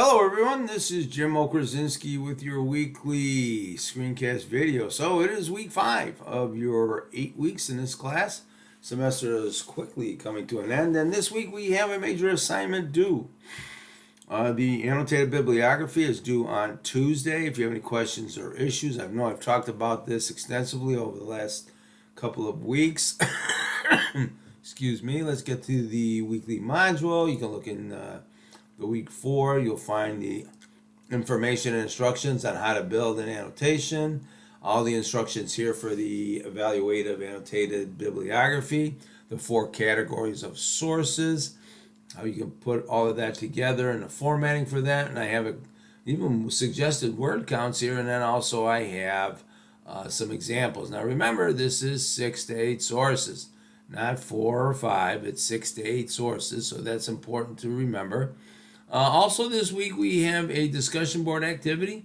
Hello everyone, this is Jim Okrasinski with your weekly screencast video. So it is week 5 of your 8 weeks in this class. Semester is quickly coming to an end, and this week we have a major assignment due. The annotated bibliography is due on Tuesday. If you have any questions or issues, I know I've talked about this extensively over the last couple of weeks. Excuse me. Let's get to the weekly module. You can look in the week 4. You'll find the information and instructions on how to build an annotation. All the instructions here for the evaluative annotated bibliography, the 4 categories of sources, how you can put all of that together and the formatting for that. And I have even suggested word counts here, and then also I have some examples. Now remember, this is 6 to 8 sources, not 4 or 5. It's 6 to 8 sources, so that's important to remember. Also this week we have a discussion board activity.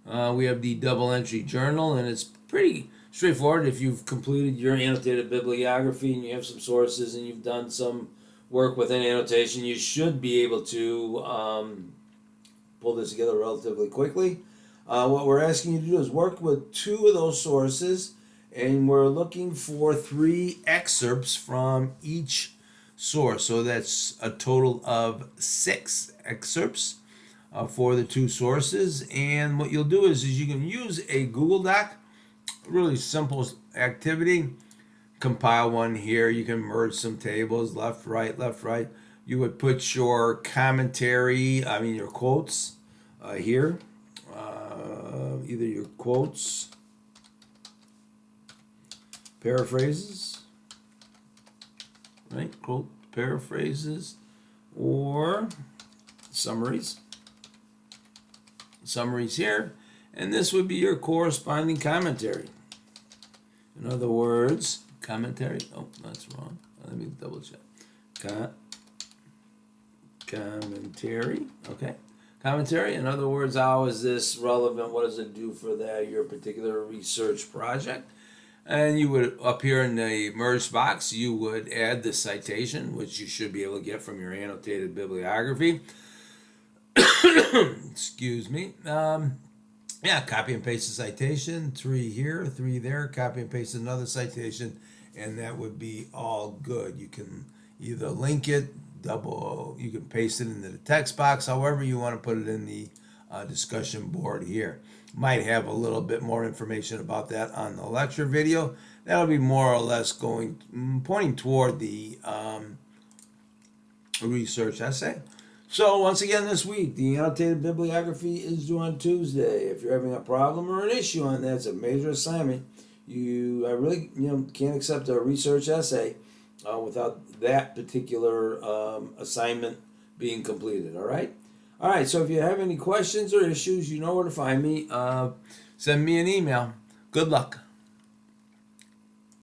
We have the double entry journal, and it's pretty straightforward. If you've completed your annotated bibliography and you have some sources and you've done some work with an annotation, you should be able to pull this together relatively quickly. What we're asking you to do is work with 2 of those sources, and we're looking for 3 excerpts from each source. So that's a total of 6 excerpts for the 2 sources. And what you'll do is you can use a Google Doc, really simple activity. Compile one here. You can merge some tables, left, right, left, right. You would put your commentary, your quotes here. Either your quotes, paraphrases, right? Quote paraphrases or summaries. Summaries here. And this would be your corresponding commentary. In other words, commentary. Oh, that's wrong. Let me double check. Commentary. Okay. Commentary. In other words, how is this relevant? What does it do for your particular research project? And you would, up here in the merged box, you would add the citation, which you should be able to get from your annotated bibliography. Excuse me. Copy and paste the citation, 3 here, 3 there, copy and paste another citation, and that would be all good. You can either link it, you can paste it into the text box, however you want to put it in the discussion board here. Might have a little bit more information about that on the lecture video. That'll be more or less pointing toward the research essay. So once again this week, the annotated bibliography is due on Tuesday. If you're having a problem or an issue on that, it's a major assignment. I really can't accept a research essay without that particular assignment being completed. All right. All right, so if you have any questions or issues, you know where to find me. Send me an email. Good luck.